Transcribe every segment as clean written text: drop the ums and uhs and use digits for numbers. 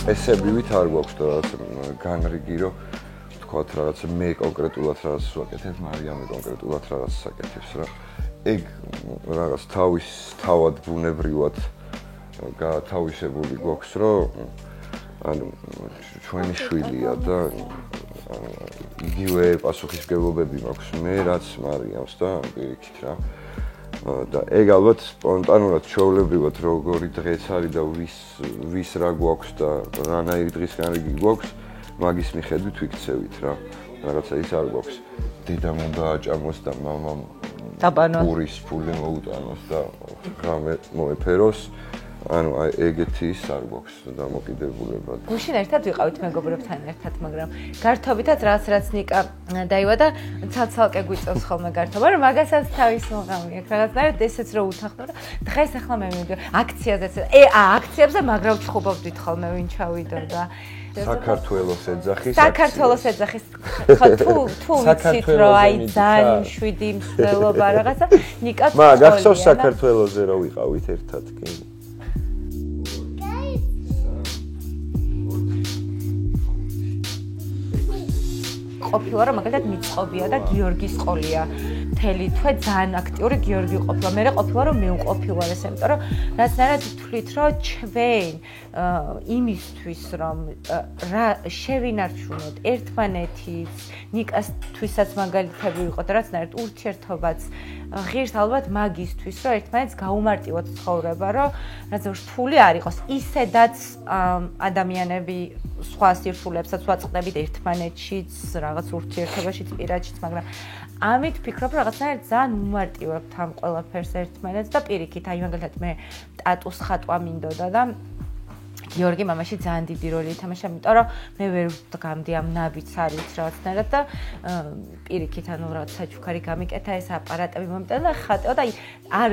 წესებივით არ გვაქვს და განრიგი რომ თქვათ რაღაცა მე კონკრეტულად რაღაცას ვაკეთებ, მარიამი კონკრეტულად რაღაცას აკეთებს რა. ეგ რაღაც თავად ბუნებრივად გათავისებული გვაქვს, რომ ანუ ჩვენი შვილია და იგივე პასუხისმგებლობები მაქვს მე, რაც მარიამს და პირიქით რა. და ეგ ალბათ სპონტანურად ჩვეულებრივად როგორი დღეც არის და ვის რა გვაქვს და რანაირი დღის განრიგი გვაქვს, მაგის მიხედვით ვიქცევით რა. რაღაცა ის არ გვაქვს. დედამ უნდა აჭამოს და მამამ პურის ფული მოუტანოს და ღამე მოეფეროს. ანუ ეგეთი ის არ გვაქვს დამოკიდებულება. გუშინ ერთად ვიყავით მეგობრებთან ერთად, მაგრამ გართობითაც რაც ნიკა დაიბადა, ცალ-ცალკე გვიწევს ხოლმე გართობა, რომ მაგასაც თავის მოღამი აქვს. რაღაცნაირად ესეც რო უთანხმო და დღეს ახლა მე მივიდო აქციაზეც. აქციებზე მაგრად ჩხუბობდით ხოლმე ვინ ჩავიდოდა. საქართველოს ეძახის. ხო თუ ვიცით რომ აი ძალიან შვიდი მსვლელობა რაღაცა ნიკა გახსოვს საქართველოზე რო ვიყავით ერთად კი. ყოფილა რომ მაგალითად მიწყობია და გიორგის ყოლია. მთელი თვე ძალიან აქტიური გიორგი ყოფილა. მე ყოფილა რომ მე უყოფილვარ ესე, იმიტომ რომ რაღაცნაირად თვლით რომ ჩვენ იმისთვის რომ რა შევინარჩუნოთ ერთმანეთის, ნიკასთვისაც მაგალითები ვიყოთ, რაღაცნაირად ურთიერთობაც ღირს ალბათ მაგისთვის რომ ერთმანეთს გაუმარტივოთ ცხოვრება, რომ რაღაცა რთული არ იყოს. ისედაც ადამიანები სხვა სირთულებსაც ვაწყდებით ერთმანეთშიც, რაღაც ურთიერთობაშიც, პირადშიც, მაგრამ ამით ვფიქრობ, რომ რაღაცნაირად ძალიან უმარტივებთ ამ ყველაფერს ერთმანეთს და პირიქით, აი მაგალითად მე ტატუს ხატვა მინდოდა და გიორგი მამაში ძალიან დიდი როლი ითამაშა, იმიტომ რომ მე ვერ ვდგამდი ამ ნაბიჯს არ ვიცი რაღაცნაირად და პირიქით ანუ რაღაც საჩუქარი გამიკეთა ეს აპარატები მომიტანა და ხატეო და აი არ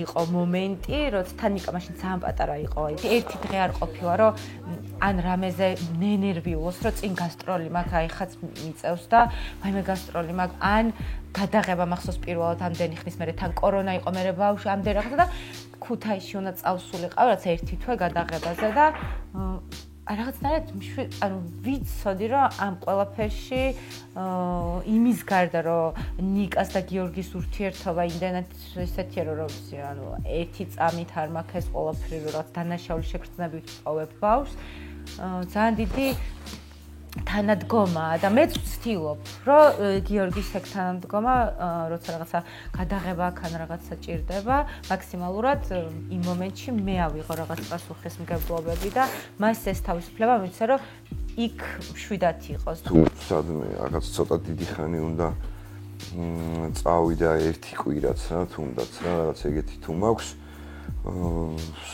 იყო მომენტი, როცა თანიკა მაშინ ძალიან პატარა იყო, აი ერთი დღე არ ყოფილა, რომ ან რამეზე ნერვიულოს, რომ წინ გასტროლი მაქვს, აი ხაც მიწევს და ვაიმე გასტროლი მაქვს, ან გადაღება მახსოვს პირველად ამდენი ხნის მერე თან კორონა იყო, მერე ბავშვი ამდენ რაღაცა და ქუთაისში უნდა წავსულიყავ რაც ერთი თვე გადაღებაზე და რაღაცნაირად ანუ ვიცოდი რომ ამ ყველაფერში იმის გარდა რომ ნიკას და გიორგის ურთიერთობა იმდენად ესეთია რომ ანუ ერთი წამით არ მაქვს ეს ყველაფერი რომ რაც დანაშაული შეგრძნებით ვწოვებ ბავშვს ძალიან დიდი თანადგომაა და მეც ვცდილობ რომ გიორგის ეგ თანადგომა როცა რაღაცა გადაღება აქ ან რაღაცა ჭირდება მაქსიმალურად იმ მომენტში მე ავიღო რაღაც პასუხისმგებლობები და მას ეს თავისუფლება მიცე რომ იქ შვიდათ იყოს თუ სადმე რაღაც ცოტა დიდი ხანი უნდა წავიდა ერთი კვირაც რა თუნდაც რა რაღაც ეგეთი თუ მაქვს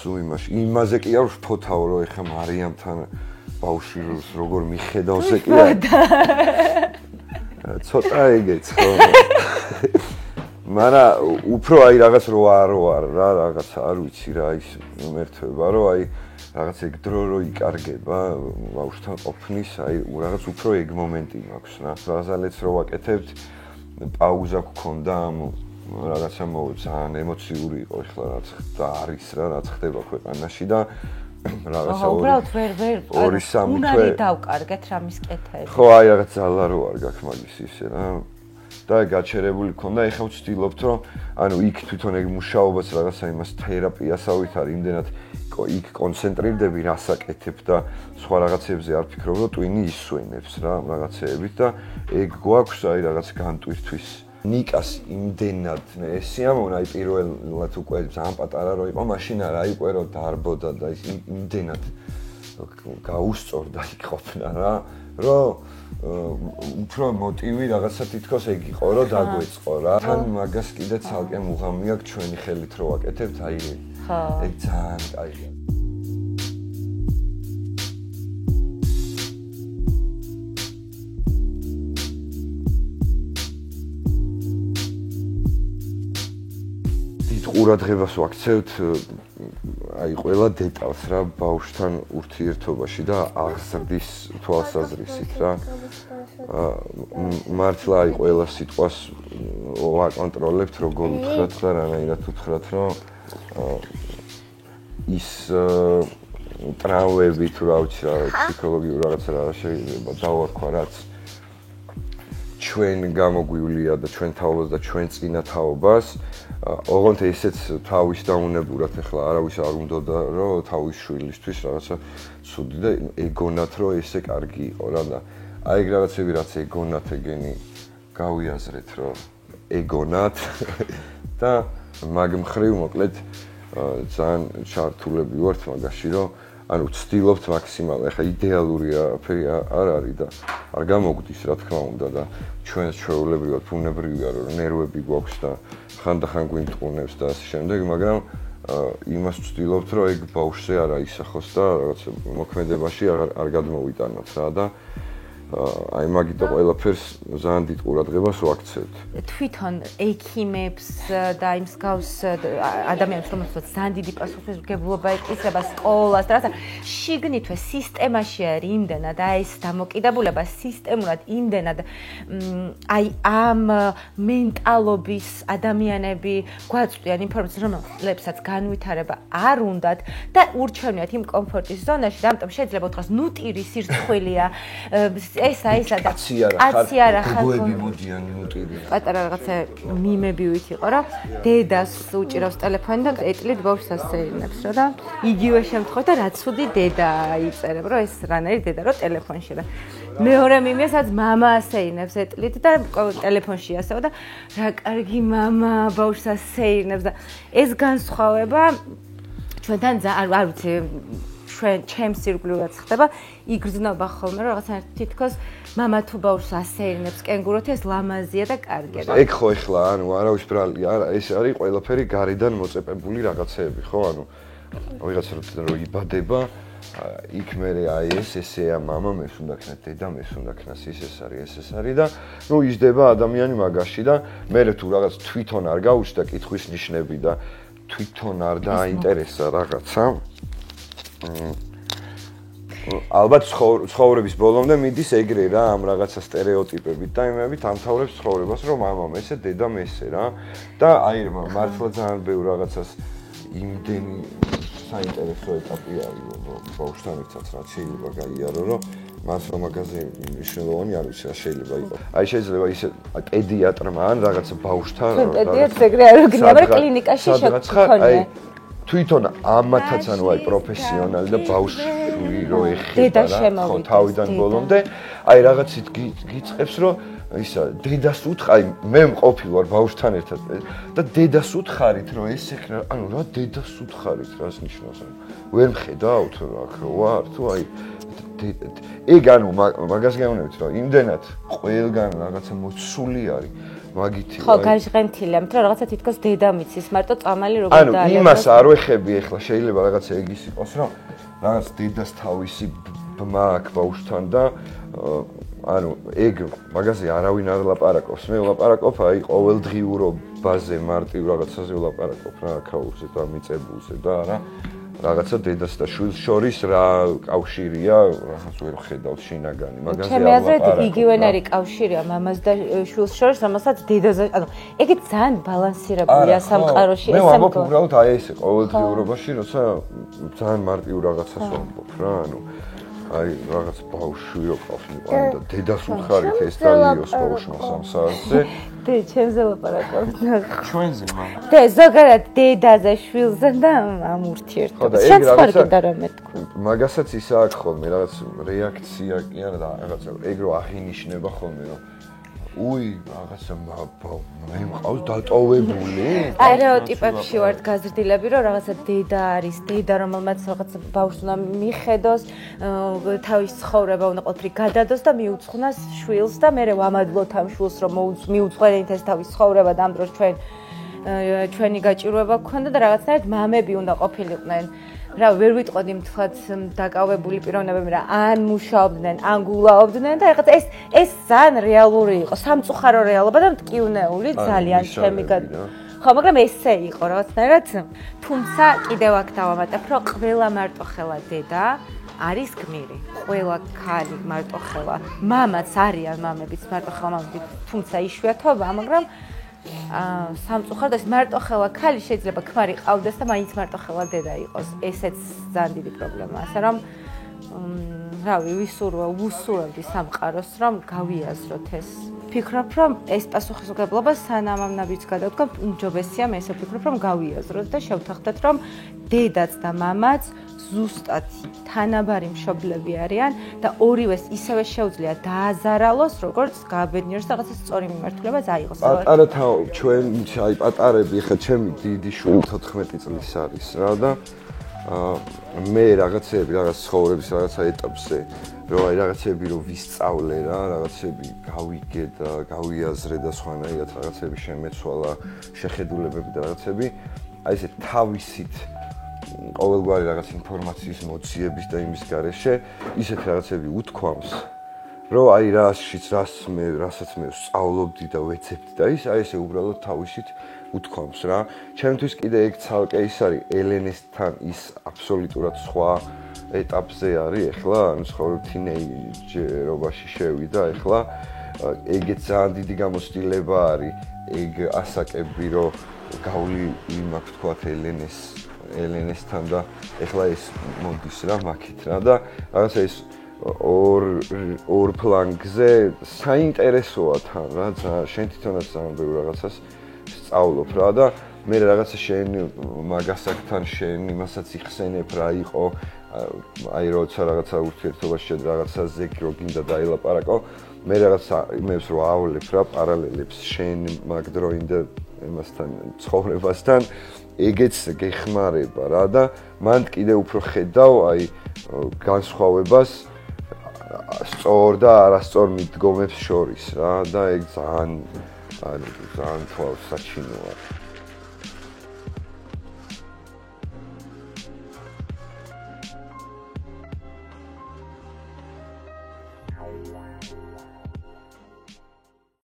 სულ იმაზე კი არ ვფოთავ რომ ეხა მარიამთან ბავშვი როგორ მიხედავს ეკი ცოტა ეგეც ხო მაგრამ უფრო აი რაღაც რო არ რა რაღაც არ ვიცი რა ის მომერთვება რომ აი რაღაც ეგ დრო რო იკარგება ბავშვთან ყოფნის აი რაღაც უფრო ეგ მომენტი მაქვს რა რაღაცალეც რო ვაკეთებთ პაუზა გქონდა ამ რაღაცა ძალიან ემოციური იყო ეხლა რაც და არის რა რაც ხდება ქვეყანაში და რაღაცა უბრალოდ ვერ 2-3 თვე დავკარგეთ რამის კეთები. ხო, აი რაღაც ძალა რო არ გაქვს მაგის ისე რა. და გაჩერებული ქონდა, ეხლა ვცდილობთ რომ ანუ იქ თვითონ ეგ მუშაობაც რაღაცა იმას თერაპიასავით არის, იმდენად იქ კონცენტრირდები რას აკეთებ და სხვა რაღაცებზე არ ფიქრობ, რომ ტვინი ისვენებს რა რაღაცეებით და ეგ გვაქვს აი რაღაც განტვირთვის ნიკას იმდენად ეს სიამონა აი პირველად უკვე ძალიან პატარა რო იყო მაშინ არა იყო რომ დარბოდა და ის იმდენად გაუსწორდა იქ ყოფნა რა რომ უფრო მოტივი რაღაცა თითქოს ეგ იყო რომ დაგვეწყო რა თან მაგას კიდე ცალკე მუღამი აქვს ჩვენი ხელით რო ვაკეთებთ აი ეგ ძალიან კაია ყურადღებას ვაქცევთ აი ყველა დეტალს რა ბავშვთან ურთიერთობაში და აღზრდის თვალსაზრისით რა მართლა აი ყველა სიტყვას ვაკონტროლებთ როგორ უთხრათ და რანაირად უთხრათ რომ ის ტრავმები თუ რა ვიცი რა ფსიქოლოგიურ რაღაცა რა შეიძლება დავარქვა რაც ჩვენ გამოგვივლია და ჩვენ თაობას და ჩვენ წინა თაობას ოღონდ ესეც თავის დაუნებურად ახლა არავის არ უნდოდა რომ თავის შვილისთვის რაღაცა ცუდი და ეგონათ რომ ესე კარგი იყო რა და აი ეგ რაღაცები რაც ეგონათ ეგენი გავიაზრეთ რომ ეგონათ და მაგ მხრივ მოკლედ ძალიან ჩართულები ვართ მაგაში რომ ანუ ვცდილობთ მაქსიმალურად ახლა იდეალური არაფერი არ არის და არ გამოგვდის რა თქმა უნდა და ჩვენს ჩვეულებრივად ბუნებრივია რომ ნერვები გვაქვს და ხანდახან გვიმტყუნებს და ასე შემდეგ მაგრამ იმას ვცდილობთ რომ ეგ ბავშვზე არ აისახოს და რაღაც მოქმედებაში არ გადმოვიტანოთ რა და აი მაგიტო ყველაფერს ძალიან დიდ ყურადღებას ვაქცევთ. თვითონ ექიმებს და იმ მსგავს ადამიანებს, რომელთაც ძალიან დიდი პასუხისმგებლობა ეკისრება სკოლას და რაღაცა შიგნითვე სისტემაში არის იმდენად აი ეს დამოკიდებულება სისტემურად იმდენად აი ამ მენტალობის ადამიანები გვაწვდიან ინფორმაციას, რომლებსაც განვითარება არ უნდათ და ურჩევნიათ იმ კომფორტის ზონაში და ამიტომ შეიძლება უთხრას ნუტირი სირცხვილია ესა და აცი არა გოგოები მოდიან ნუტირი პატარა რაღაცა მიმები ვით იყო რა დედას უჭირავს ტელეფონი და ეტლით ბავშვს ასეირნებს რა და იგივე შემთხვევით და რა ცუდი დედა იწერებ რომ ეს რანაირი დედა რომ ტელეფონში და მეორე მიმესაც მამა ასეირნებს ეტლით და ტელეფონში ასეო და რა კარგი მამა ბავშვს ასეირნებს და ეს განსხვავება ჩვენთან არ ვიცი ჩემს ირგვლივაც ხდება იგრძნობა ხოლმე რომ რაღაცა თითქოს მამა თუ ბავშვს ასეირნებს კენგუროთი ეს ლამაზია და კარგია ეგ ხო ეხლა ანუ არავის ბრალი არა ეს არის ყველაფერი გარედან მოწეპებული რაღაცეები ხო ანუ ვიღაცა რო იბადება იქ მე აი ესეა მამა მეს უნდა ქნათ დედა მეს უნდა ქნას ეს არის და ნუ იზრდება ადამიანი მაგაში და მე თუ რაღაც თვითონ არ გაუჩნდა კითხვის ნიშნები და თვითონ არ დააინტერესა რაღაცა ალბათ ცხოვრების ბოლომდე მიდის ეგრე რა ამ რაღაცა სტერეოტიპებით და იმებით ამთავრებს ცხოვრებას რომ მამამ ესე დედამ ესე რა და აი მართლა ძალიან ბევრ რაღაცას იმდენი საინტერესო ეტაპი არის ბავშვთან ერთად რაც შეიძლება გაიარო რომ მას რომ მაგაზე მნიშვნელოვანი არ ვიცი რა შეიძლება იყოს აი შეიძლება ისე პედიატრმა ან რაღაცა ბავშვთან პედიატრს ეგრე არ გინდა მაგრამ კლინიკაში შეგქონია თვითონ ამათაც ანუ აი პროფესიონალი და ბავშვი რო ეხება რა ხო თავიდან ბოლომდე აი რაღაცით გიწყებს რომ ისა დედას უთხარი მე მყოფი ვარ ბავშვთან ერთად და დედას უთხარით რომ ეს ეხლა ანუ რა დედას უთხარით რას ნიშნავს ვერ მხედავთ რა აქ რო ვარ თუ აი ეგ ანუ მაგას გეუბნებით რომ იმდენად ყველგან რაღაცა მოცული არის მაგითი ხო გაჟღენთილია იმიტომ რომ რაღაცა თითქოს დედა მიცის მარტო წამალი როგორ და ანუ იმას არ ვეხები ახლა შეიძლება რაღაცა ეგ ის იყოს რომ რაღაც დედას თავისი ბმა აქვს ბავშვთან და ანუ ეგ მაგაზე არავინ არ ლაპარაკობს მე ვლაპარაკობ აი ყოველდღიურობაზე მარტივ რაღაცაზე ვლაპარაკობ რა ქაურზე და მიწებულზე და რა რაღაცა დედას და შვილს შორის რა კავშირია რაღაც ვერ ხედავთ შინაგანი მაგაზე ჩემი აზრით იგივენარი კავშირია მამას და შვილს შორის რომელსაც დედაზე ანუ ეგეც ძალიან ბალანსირებულია სამყაროში მე ვამბობ უბრალოდ აი ესე ყოველდღიურობაში როცა ძალიან მარტივ რაღაცას ვამბობ რა ანუ აი რაღაც ბავშვი რო ყავს მიყავდა და დედას უთხარით ეს დალიოს ბავშვმა სამსაათზე დე ჩემზე ლაპარაკობ ჩვენზე მაგრამ დე ზოგადად დედაზე შვილზე და ამ ურთიერთობას შეცხვარი და რამე თქვა მაგასაც ისა აქვს ხოლმე რაღაც რეაქცია კი არა და რაღაცა ეგ რო აღინიშნება ხოლმე რომ უი რაღაცა მე მყავს დატოვებული სტერეოტიპებში ვართ გაზრდილები რომ რაღაცა დედა არის დედა რომელმაც რაღაცა ბავშვს უნდა მიხედოს თავის ცხოვრება უნდა ყოველთვის გადადოს და მიუძღვნას შვილს და მე ვამადლოთ ამ შვილს რომ მიუძღვენით ეს თავის ცხოვრება და ამ დროს ჩვენი გაჭირვება გქონდა და რაღაცნაირად მამები უნდა ყოფილიყვნენ რა ვერ ვიტყოდი მთლად დაკავებული პიროვნებები რა ან მუშაობდნენ ან გულაობდნენ და რაღაც ეს ძალიან რეალური იყო სამწუხარო რეალობა და მტკივნეული ძალიან ჩემი ხო მაგრამ ესე იყო რაღაცნაირად თუმცა კიდევ აქ დავამატებ რომ ყველა მარტოხელა დედა არის გმირი ყველა ქალი მარტოხელა მამაც არიან მამებიც მარტოხელა მამები თუმცა იშვიათობა მაგრამ სამწუხაროდ ეს მარტოხელა ქალი შეიძლება ქმარი ყავდეს და მაინც მარტოხელა დედა იყოს. ესეც ძალიან დიდი პრობლემაა. ასე რომ რავი, ვუსურვებდი სამყაროს, რომ გავიაზროთ ეს. ვფიქრობ, რომ ეს პასუხისმგებლობა სანამ ამ ნაბიჯს გადავდგამთ, უმჯობესია მე ესე ვფიქრობ, რომ გავიაზროთ და შევთანხმდეთ, რომ დედაც და მამაც ზუსტად თანაბარი მშობლები არიან და ორივეს ისევე შეუძლია დააზარალოს, როგორც გააბედნიეროს და რაღაცა სწორი მიმართულება აიღოს. პატარათა ჩვენ აი პატარები ხა ჩემი დიდი შვილი 14 წლის არის რა და მე რაღაცეები რაღაც ცხოვრების რაღაცა ეტაპზე რომ აი რაღაცეები რომ ვისწავლე რა, რაღაცეები გავიგე და გავიაზრე და სხვანაირად რაღაცეები შემეცვალა, შეხედულებები და რაღაცეები აი ესე თავისით ყოველგვარი რაღაც ინფორმაციის მოძიების და იმის გარეშე ისეთ რაღაცები უთქვამს, რომ აი რასაც მე სწავლობდი და ვეცებდი და აი ესე უბრალოდ თავისით უთქვამს რა. ჩემთვის კიდე ეგ ცალკე ის არის ელენესთან ის აბსოლუტურად სხვა ეტაპზე არის ახლა, ანუ ცხოვრობ თინეიჯერობაში შევიდა ახლა, ეგეც ძალიან დიდი გამოცდილება არის, ეგ ასაკები რომ გავლი იმ აქ თქვათ ელენესთან და ახლა ეს მოდის რა მაქით რა და რაღაცა ის ორ ფლანგზე საინტერესოა თან რა, შენ თვითონაც ძალიან ბევრ რაღაცას სწავლობ რა და მე რაღაცა შენ მაგასაკთან შენ იმასაც იხსენებ რა იყო აი როცა რაღაცა ურთიერთობაში შედ რაღაცაზე რო გინდა დაილაპარაკო მე რაღაცა იმებს რო ავლებ რა პარალელებს შენ მაგ დროინდა იმასთან ცხოვრებასთან ეგეც გეხმარება რა და მან კიდე უფრო ხედავ აი განსხვავებას სწორ და არასწორ მიდგომებს შორის რა და ეგ ძალიან თვალს საჩინოა.